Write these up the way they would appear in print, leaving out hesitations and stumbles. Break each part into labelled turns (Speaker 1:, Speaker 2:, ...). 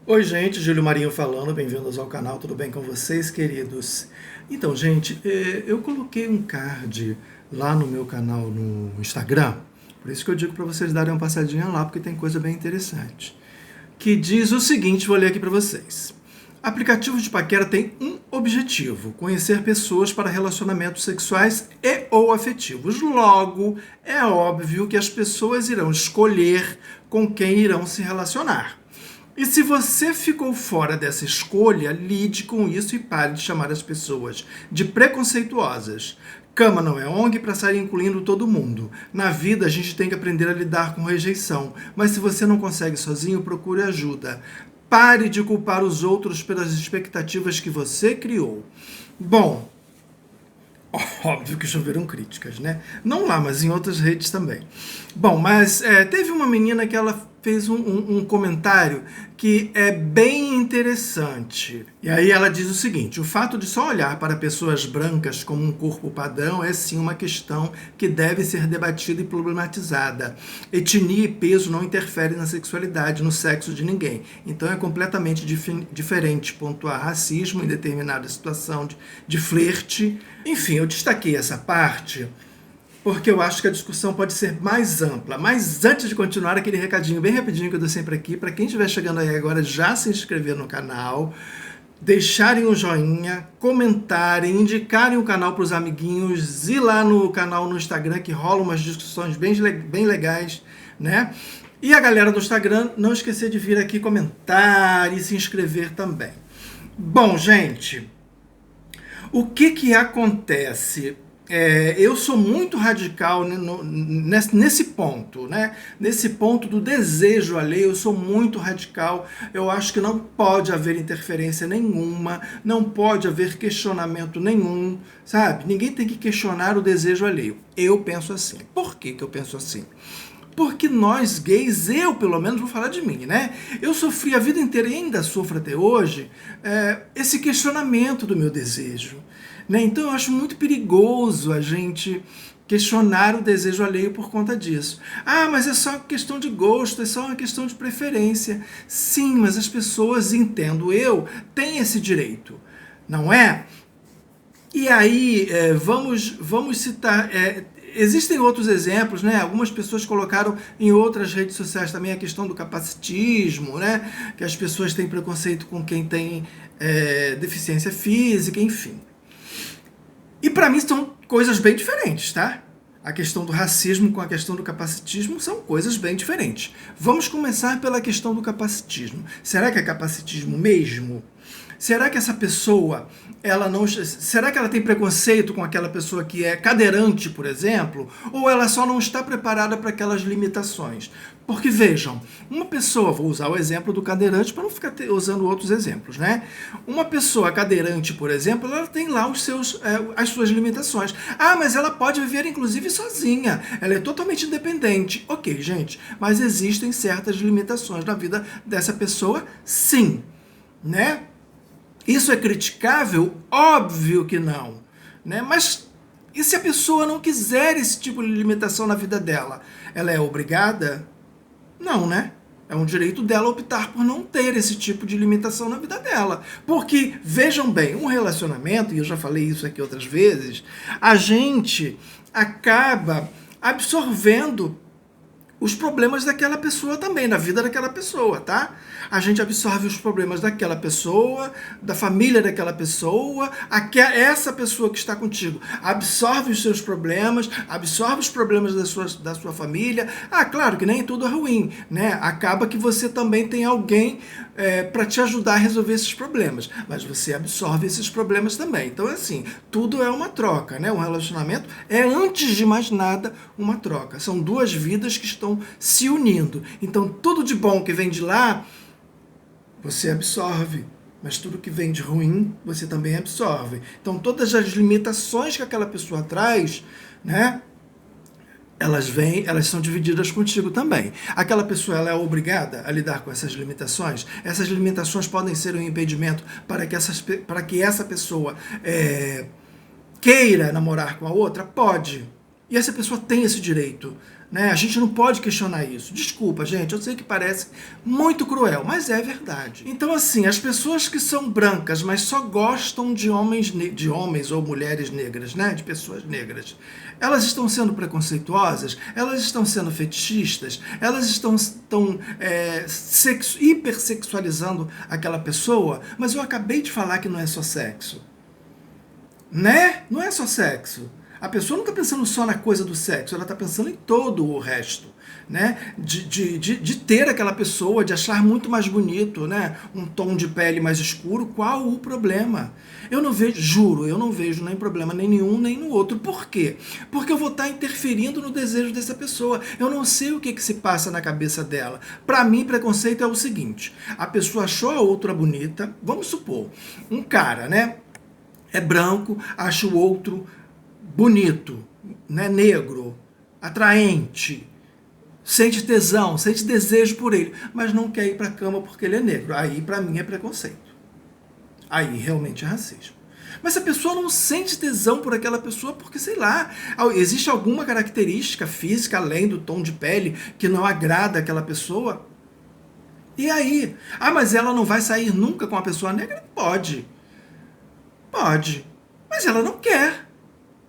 Speaker 1: Oi, gente, Júlio Marinho falando, bem-vindos ao canal, tudo bem com vocês, queridos? Então, gente, eu coloquei um card lá no meu canal no Instagram, por isso que eu digo para vocês darem uma passadinha lá, porque tem coisa bem interessante, que diz o seguinte, vou ler aqui para vocês. Aplicativos de paquera têm um objetivo: conhecer pessoas para relacionamentos sexuais e ou afetivos. Logo, é óbvio que as pessoas irão escolher com quem irão se relacionar. E se você ficou fora dessa escolha, lide com isso e pare de chamar as pessoas de preconceituosas. Cama não é ONG para sair incluindo todo mundo. Na vida a gente tem que aprender a lidar com rejeição, mas se você não consegue sozinho, procure ajuda. Pare de culpar os outros pelas expectativas que você criou. Bom, óbvio que choveram críticas, né? Não lá, mas em outras redes também. Bom, mas teve uma menina que ela fez um comentário que é bem interessante. E aí ela diz o seguinte: o fato de só olhar para pessoas brancas como um corpo padrão é sim uma questão que deve ser debatida e problematizada. Etnia e peso não interferem na sexualidade, no sexo de ninguém. Então é completamente diferente pontuar racismo em determinada situação de flerte. Enfim, eu destaquei essa parte porque eu acho que a discussão pode ser mais ampla. Mas antes de continuar, aquele recadinho bem rapidinho que eu dou sempre aqui, para quem estiver chegando aí agora, já se inscrever no canal, deixarem o joinha, comentarem, indicarem o canal para os amiguinhos, ir lá no canal no Instagram, que rolam umas discussões bem legais, né? E a galera do Instagram, não esquecer de vir aqui comentar e se inscrever também. Bom, gente, o que acontece? Eu sou muito radical nesse ponto, né? Nesse ponto do desejo alheio, eu sou muito radical. Eu acho que não pode haver interferência nenhuma, não pode haver questionamento nenhum, sabe? Ninguém tem que questionar o desejo alheio. Eu penso assim. Por que eu penso assim? Porque nós gays, eu pelo menos vou falar de mim, né? Eu sofri a vida inteira e ainda sofro até hoje esse questionamento do meu desejo. Né? Então eu acho muito perigoso a gente questionar o desejo alheio por conta disso. Ah, mas é só uma questão de gosto, é só uma questão de preferência. Sim, mas as pessoas, entendo eu, têm esse direito, não é? E aí, vamos citar... existem outros exemplos, né? Algumas pessoas colocaram em outras redes sociais também a questão do capacitismo, né? Que as pessoas têm preconceito com quem tem deficiência física, enfim. E para mim são coisas bem diferentes, tá? A questão do racismo com a questão do capacitismo são coisas bem diferentes. Vamos começar pela questão do capacitismo. Será que é capacitismo mesmo? Será que essa pessoa, será que ela tem preconceito com aquela pessoa que é cadeirante, por exemplo? Ou ela só não está preparada para aquelas limitações? Porque vejam, uma pessoa, vou usar o exemplo do cadeirante para não ficar usando outros exemplos, né? Uma pessoa cadeirante, por exemplo, ela tem lá as suas limitações. Ah, mas ela pode viver inclusive sozinha, ela é totalmente independente. Ok, gente, mas existem certas limitações na vida dessa pessoa, sim, né? Isso é criticável? Óbvio que não, né? Mas e se a pessoa não quiser esse tipo de limitação na vida dela? Ela é obrigada? Não, né? É um direito dela optar por não ter esse tipo de limitação na vida dela. Porque, vejam bem, um relacionamento, e eu já falei isso aqui outras vezes, a gente acaba absorvendo os problemas daquela pessoa também, na vida daquela pessoa, tá? A gente absorve os problemas daquela pessoa, da família daquela pessoa, essa pessoa que está contigo absorve os seus problemas, absorve os problemas da sua família. Ah, claro que nem tudo é ruim, né? Acaba que você também tem alguém para te ajudar a resolver esses problemas, mas você absorve esses problemas também. Então, assim, tudo é uma troca, né? Um relacionamento é, antes de mais nada, uma troca. São duas vidas que estão se unindo. Então, tudo de bom que vem de lá, você absorve, mas tudo que vem de ruim, você também absorve. Então, todas as limitações que aquela pessoa traz, né, elas são divididas contigo também. Aquela pessoa, ela é obrigada a lidar com essas limitações. Essas limitações podem ser um impedimento para que essa pessoa queira namorar com a outra? Pode. E essa pessoa tem esse direito, né? A gente não pode questionar isso. Desculpa, gente, eu sei que parece muito cruel, mas é verdade. Então, assim, as pessoas que são brancas, mas só gostam de homens ou mulheres negras, né? De pessoas negras, elas estão sendo preconceituosas, elas estão sendo fetichistas, elas estão hipersexualizando aquela pessoa, mas eu acabei de falar que não é só sexo. Né? Não é só sexo. A pessoa não está pensando só na coisa do sexo, ela está pensando em todo o resto, né? De ter aquela pessoa, de achar muito mais bonito, né? Um tom de pele mais escuro. Qual o problema? Eu não vejo, juro, eu não vejo nem problema nenhum nem no outro. Por quê? Porque eu vou estar interferindo no desejo dessa pessoa. Eu não sei o que se passa na cabeça dela. Para mim, preconceito é o seguinte: a pessoa achou a outra bonita, vamos supor, um cara, né? É branco, acha o outro bonito, né, negro, atraente, sente tesão, sente desejo por ele, mas não quer ir para a cama porque ele é negro. Aí, para mim, é preconceito. Aí, realmente é racismo. Mas se a pessoa não sente tesão por aquela pessoa porque, sei lá, existe alguma característica física, além do tom de pele, que não agrada aquela pessoa, e aí? Ah, mas ela não vai sair nunca com a pessoa negra? Pode. Pode. Mas ela não quer.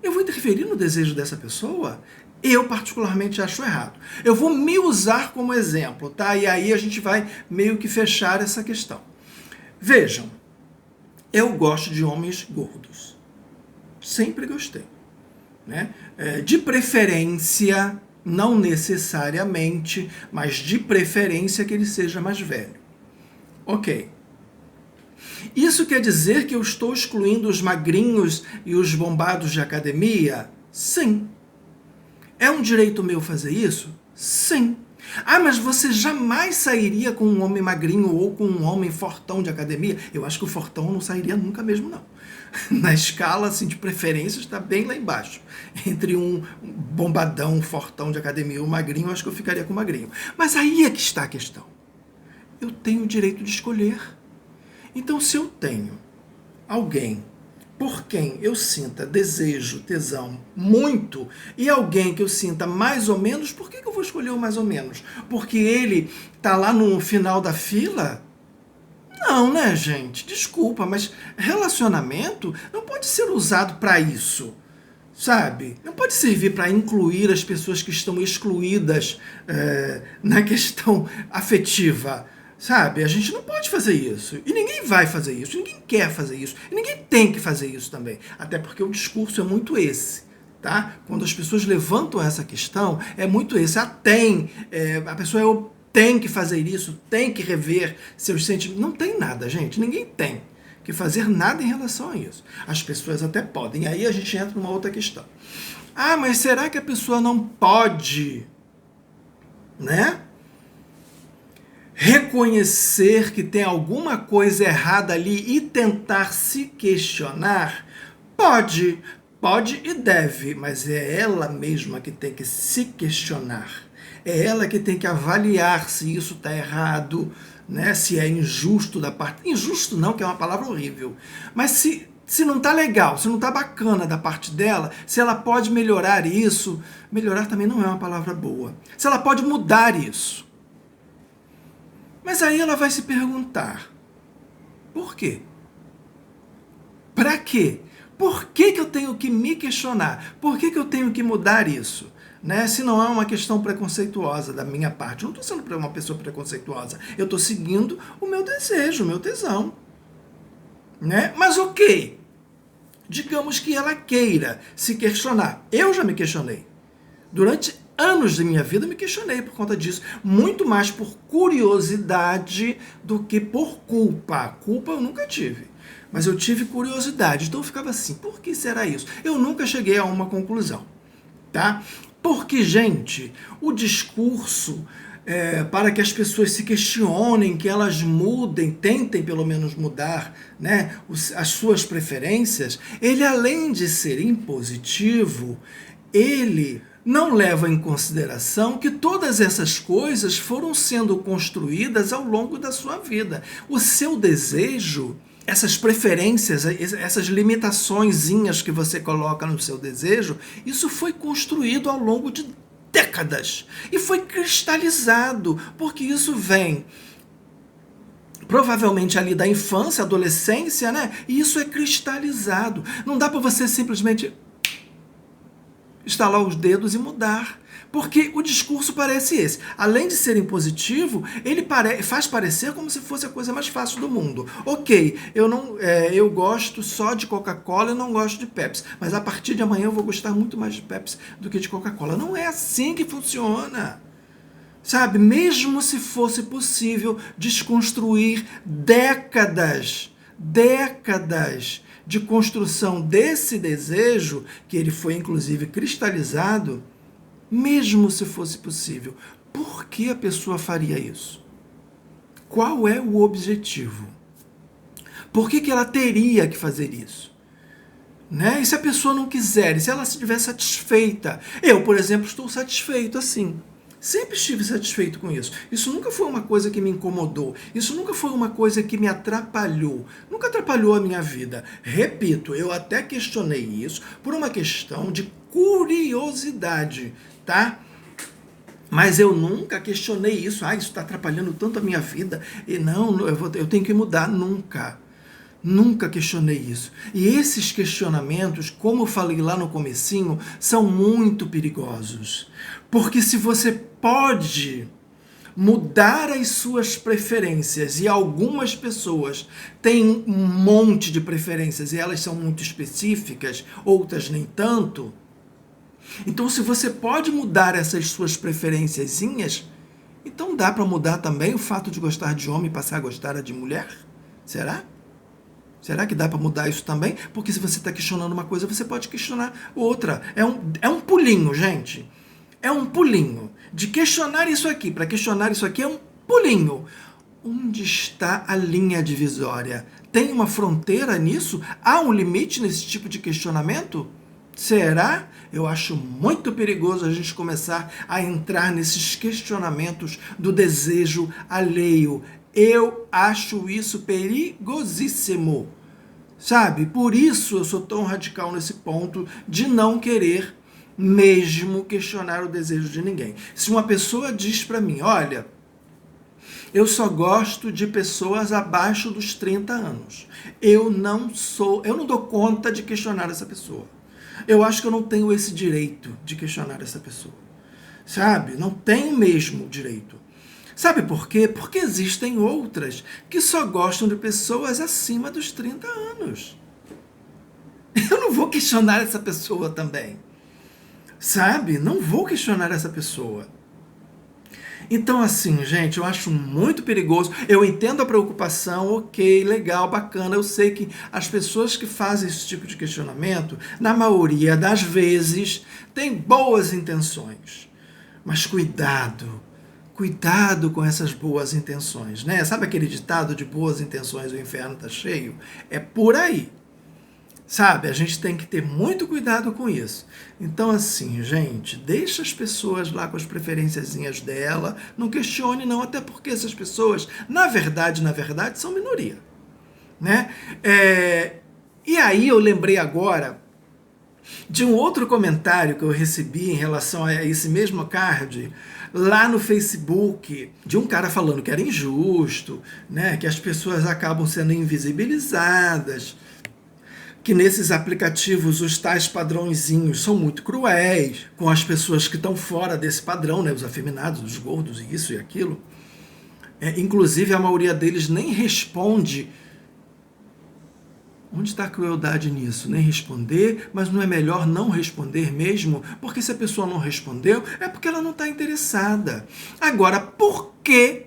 Speaker 1: Eu vou interferir no desejo dessa pessoa? Eu particularmente acho errado. Eu vou me usar como exemplo, tá? E aí a gente vai meio que fechar essa questão. Vejam, eu gosto de homens gordos. Sempre gostei, né? De preferência, não necessariamente, mas de preferência que ele seja mais velho. Ok. Isso quer dizer que eu estou excluindo os magrinhos e os bombados de academia? Sim. É um direito meu fazer isso? Sim. Ah, mas você jamais sairia com um homem magrinho ou com um homem fortão de academia? Eu acho que o fortão não sairia nunca mesmo, não. Na escala assim, de preferência está bem lá embaixo. Entre um bombadão, um fortão de academia e um magrinho, eu acho que eu ficaria com o magrinho. Mas aí é que está a questão. Eu tenho o direito de escolher. Então, se eu tenho alguém por quem eu sinta desejo, tesão muito, e alguém que eu sinta mais ou menos, por que eu vou escolher o mais ou menos? Porque ele está lá no final da fila? Não, né, gente? Desculpa, mas relacionamento não pode ser usado para isso, sabe? Não pode servir para incluir as pessoas que estão excluídas na questão afetiva. Sabe, a gente não pode fazer isso. E ninguém vai fazer isso, ninguém quer fazer isso. E ninguém tem que fazer isso também. Até porque o discurso é muito esse, tá? Quando as pessoas levantam essa questão, é muito esse. A pessoa tem que fazer isso, tem que rever seus sentimentos. Não tem nada, gente. Ninguém tem que fazer nada em relação a isso. As pessoas até podem. E aí a gente entra numa outra questão. Ah, mas será que a pessoa não pode, né? Reconhecer que tem alguma coisa errada ali e tentar se questionar? Pode e deve, mas é ela mesma que tem que se questionar. É ela que tem que avaliar se isso está errado, né? Se é injusto da parte... Injusto não, que é uma palavra horrível. Mas se não está legal, se não está bacana da parte dela, se ela pode melhorar isso... Melhorar também não é uma palavra boa. Se ela pode mudar isso. Mas aí ela vai se perguntar, por quê? Para quê? Por que eu tenho que me questionar? Por que eu tenho que mudar isso? Né? Se não é uma questão preconceituosa da minha parte. Eu não estou sendo uma pessoa preconceituosa. Eu estou seguindo o meu desejo, o meu tesão. Né? Mas ok, digamos que ela queira se questionar. Eu já me questionei. Durante anos de minha vida me questionei por conta disso. Muito mais por curiosidade do que por culpa. Culpa eu nunca tive. Mas eu tive curiosidade. Então eu ficava assim, por que será isso? Eu nunca cheguei a uma conclusão. Tá? Porque, gente, o discurso para que as pessoas se questionem, que elas mudem, tentem pelo menos mudar, né, as suas preferências, ele além de ser impositivo, ele não leva em consideração que todas essas coisas foram sendo construídas ao longo da sua vida. O seu desejo, essas preferências, essas limitaçõezinhas que você coloca no seu desejo, isso foi construído ao longo de décadas. E foi cristalizado, porque isso vem provavelmente ali da infância, adolescência, né? E isso é cristalizado. Não dá para você simplesmente estalar os dedos e mudar. Porque o discurso parece esse. Além de ser impositivo, ele faz parecer como se fosse a coisa mais fácil do mundo. Ok, eu gosto só de Coca-Cola e não gosto de Pepsi. Mas a partir de amanhã eu vou gostar muito mais de Pepsi do que de Coca-Cola. Não é assim que funciona. Sabe, mesmo se fosse possível desconstruir décadas de construção desse desejo, que ele foi inclusive cristalizado, mesmo se fosse possível, por que a pessoa faria isso? Qual é o objetivo? Por que ela teria que fazer isso? Né? E se a pessoa não quiser, e se ela estiver satisfeita? Eu, por exemplo, estou satisfeito assim. Sempre estive satisfeito com isso. Isso nunca foi uma coisa que me incomodou. Isso nunca foi uma coisa que me atrapalhou. Nunca atrapalhou a minha vida. Repito, eu até questionei isso por uma questão de curiosidade, tá? Mas eu nunca questionei isso. Isso está atrapalhando tanto a minha vida. E não, eu tenho que mudar. Nunca. Nunca questionei isso. E esses questionamentos, como eu falei lá no comecinho, são muito perigosos. Porque se você pode mudar as suas preferências, e algumas pessoas têm um monte de preferências e elas são muito específicas, outras nem tanto, então se você pode mudar essas suas preferenciazinhas, então dá para mudar também o fato de gostar de homem e passar a gostar de mulher? Será? Será que dá para mudar isso também? Porque se você está questionando uma coisa, você pode questionar outra. É um pulinho, gente. É um pulinho. De questionar isso aqui para questionar isso aqui é um pulinho. Onde está a linha divisória? Tem uma fronteira nisso? Há um limite nesse tipo de questionamento? Será? Eu acho muito perigoso a gente começar a entrar nesses questionamentos do desejo alheio. Eu acho isso perigosíssimo, sabe? Por isso eu sou tão radical nesse ponto de não querer mesmo questionar o desejo de ninguém. Se uma pessoa diz para mim, olha, eu só gosto de pessoas abaixo dos 30 anos. Eu não dou conta de questionar essa pessoa. Eu acho que eu não tenho esse direito de questionar essa pessoa. Sabe? Não tenho mesmo direito. Sabe por quê? Porque existem outras que só gostam de pessoas acima dos 30 anos. Eu não vou questionar essa pessoa também. Sabe? Não vou questionar essa pessoa. Então, assim, gente, eu acho muito perigoso. Eu entendo a preocupação, ok, legal, bacana. Eu sei que as pessoas que fazem esse tipo de questionamento, na maioria das vezes, têm boas intenções. Mas cuidado com essas boas intenções, né? Sabe aquele ditado de boas intenções, o inferno está cheio? É por aí. Sabe, a gente tem que ter muito cuidado com isso. Então, assim, gente, deixa as pessoas lá com as preferenciazinhas dela, não questione não, até porque essas pessoas, na verdade, são minoria, né? E aí eu lembrei agora de um outro comentário que eu recebi em relação a esse mesmo card, lá no Facebook, de um cara falando que era injusto, né, que as pessoas acabam sendo invisibilizadas, que nesses aplicativos os tais padrõezinhos são muito cruéis com as pessoas que estão fora desse padrão, né, os afeminados, os gordos, isso e aquilo. Inclusive, a maioria deles nem responde. Onde está a crueldade nisso? Nem responder, mas não é melhor não responder mesmo? Porque se a pessoa não respondeu, é porque ela não está interessada. Agora, por que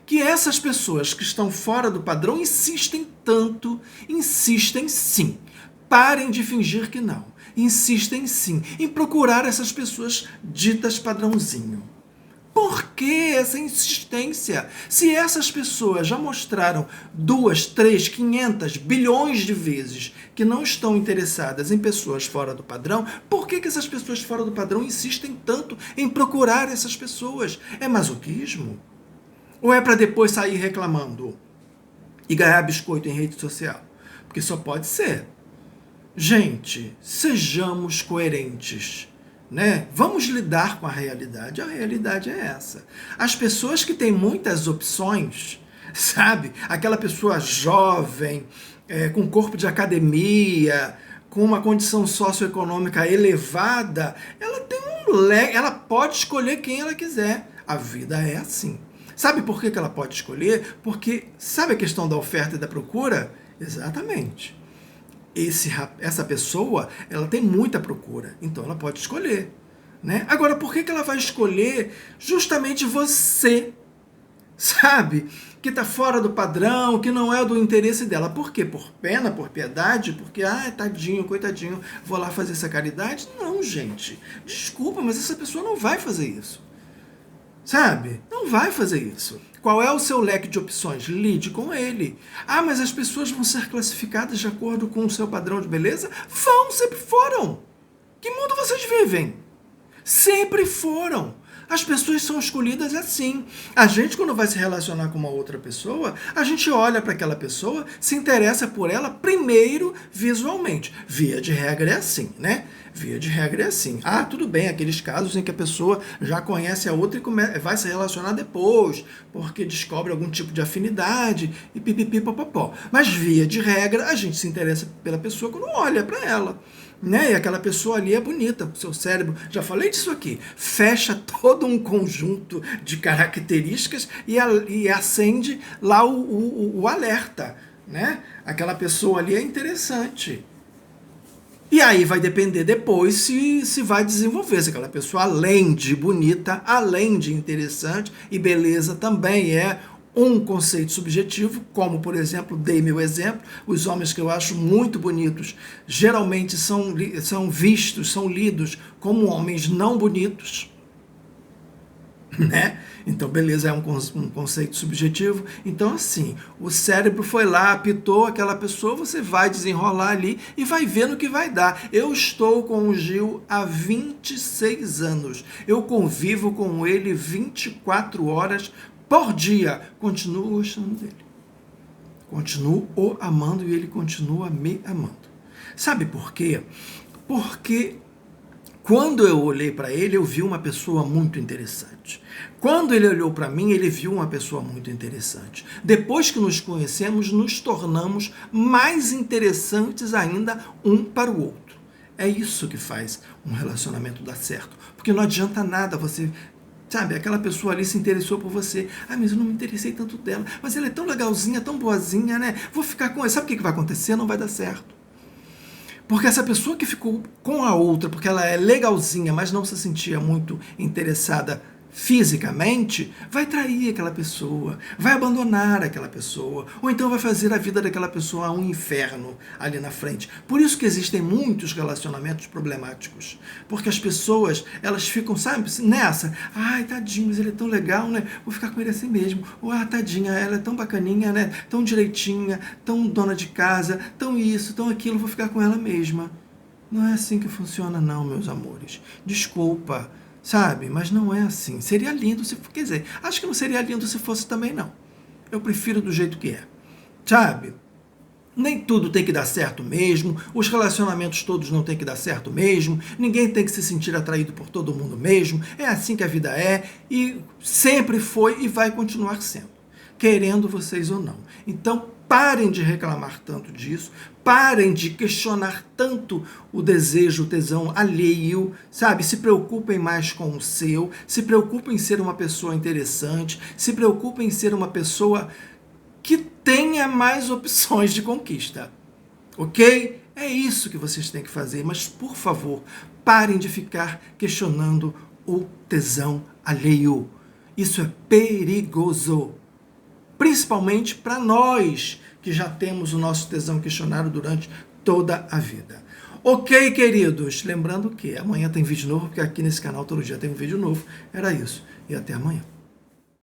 Speaker 1: que essas pessoas que estão fora do padrão insistem tanto? Insistem sim. Parem de fingir que não. Insistem sim em procurar essas pessoas ditas padrãozinho. Por que essa insistência? Se essas pessoas já mostraram 2, 3, 500 bilhões de vezes que não estão interessadas em pessoas fora do padrão, por que essas pessoas fora do padrão insistem tanto em procurar essas pessoas? É masoquismo? Ou é para depois sair reclamando e ganhar biscoito em rede social? Porque só pode ser. Gente, sejamos coerentes. né? Vamos lidar com a realidade. A realidade é essa. As pessoas que têm muitas opções, sabe? Aquela pessoa jovem, com corpo de academia, com uma condição socioeconômica elevada, ela tem ela pode escolher quem ela quiser. A vida é assim. Sabe por que ela pode escolher? Porque, sabe a questão da oferta e da procura? Exatamente. Essa pessoa, ela tem muita procura, então ela pode escolher, né? Agora, por que ela vai escolher justamente você, sabe? Que está fora do padrão, que não é do interesse dela. Por quê? Por pena, por piedade? Porque, tadinho, coitadinho, vou lá fazer essa caridade? Não, gente. Desculpa, mas essa pessoa não vai fazer isso. Sabe? Não vai fazer isso. Qual é o seu leque de opções? Lide com ele. Mas as pessoas vão ser classificadas de acordo com o seu padrão de beleza? Vão, sempre foram. Que mundo vocês vivem? Sempre foram. As pessoas são escolhidas assim. A gente, quando vai se relacionar com uma outra pessoa, a gente olha para aquela pessoa, se interessa por ela primeiro visualmente. Via de regra é assim, né? Via de regra é assim. Tudo bem, aqueles casos em que a pessoa já conhece a outra e vai se relacionar depois, porque descobre algum tipo de afinidade e pipipi popopó. Mas via de regra, a gente se interessa pela pessoa quando olha para ela. Né? E aquela pessoa ali é bonita, o seu cérebro, já falei disso aqui, fecha todo um conjunto de características e acende lá o alerta, né? Aquela pessoa ali é interessante. E aí vai depender depois se vai desenvolver, se aquela pessoa, além de bonita, além de interessante, e beleza também é um conceito subjetivo, como, por exemplo, dei meu exemplo, os homens que eu acho muito bonitos geralmente são vistos, são lidos como homens não bonitos, né? Então, beleza é um conceito subjetivo. Então, assim, o cérebro foi lá, apitou aquela pessoa, você vai desenrolar ali e vai ver no que vai dar. Eu estou com o Gil há 26 anos. Eu convivo com ele 24 horas por dia. Continuo gostando dele. Continuo o amando e ele continua me amando. Sabe por quê? Porque quando eu olhei para ele, eu vi uma pessoa muito interessante. Quando ele olhou para mim, ele viu uma pessoa muito interessante. Depois que nos conhecemos, nos tornamos mais interessantes ainda um para o outro. É isso que faz um relacionamento dar certo. Porque não adianta nada você... Sabe, aquela pessoa ali se interessou por você. Mas eu não me interessei tanto dela. Mas ela é tão legalzinha, tão boazinha, né? Vou ficar com ela. Sabe o que vai acontecer? Não vai dar certo. Porque essa pessoa que ficou com a outra, porque ela é legalzinha, mas não se sentia muito interessada fisicamente, vai trair aquela pessoa, vai abandonar aquela pessoa, ou então vai fazer a vida daquela pessoa um inferno ali na frente. Por isso que existem muitos relacionamentos problemáticos, porque as pessoas, elas ficam, sabe, nessa, tadinho, mas ele é tão legal, né, vou ficar com ele assim mesmo, ou tadinha, ela é tão bacaninha, né, tão direitinha, tão dona de casa, tão isso, tão aquilo, vou ficar com ela mesma. Não é assim que funciona não, meus amores. Desculpa, sabe? Mas não é assim. Seria lindo se... Quer dizer, acho que não seria lindo se fosse também, não. Eu prefiro do jeito que é. Sabe? Nem tudo tem que dar certo mesmo. Os relacionamentos todos não tem que dar certo mesmo. Ninguém tem que se sentir atraído por todo mundo mesmo. É assim que a vida é. E sempre foi e vai continuar sendo. Querendo vocês ou não. Então, parem de reclamar tanto disso, parem de questionar tanto o desejo, o tesão alheio, sabe? Se preocupem mais com o seu, se preocupem em ser uma pessoa interessante, se preocupem em ser uma pessoa que tenha mais opções de conquista, ok? É isso que vocês têm que fazer, mas por favor, parem de ficar questionando o tesão alheio. Isso é perigoso. Principalmente para nós, que já temos o nosso tesão questionado durante toda a vida. Ok, queridos? Lembrando que amanhã tem vídeo novo, porque aqui nesse canal todo dia tem um vídeo novo. Era isso. E até amanhã.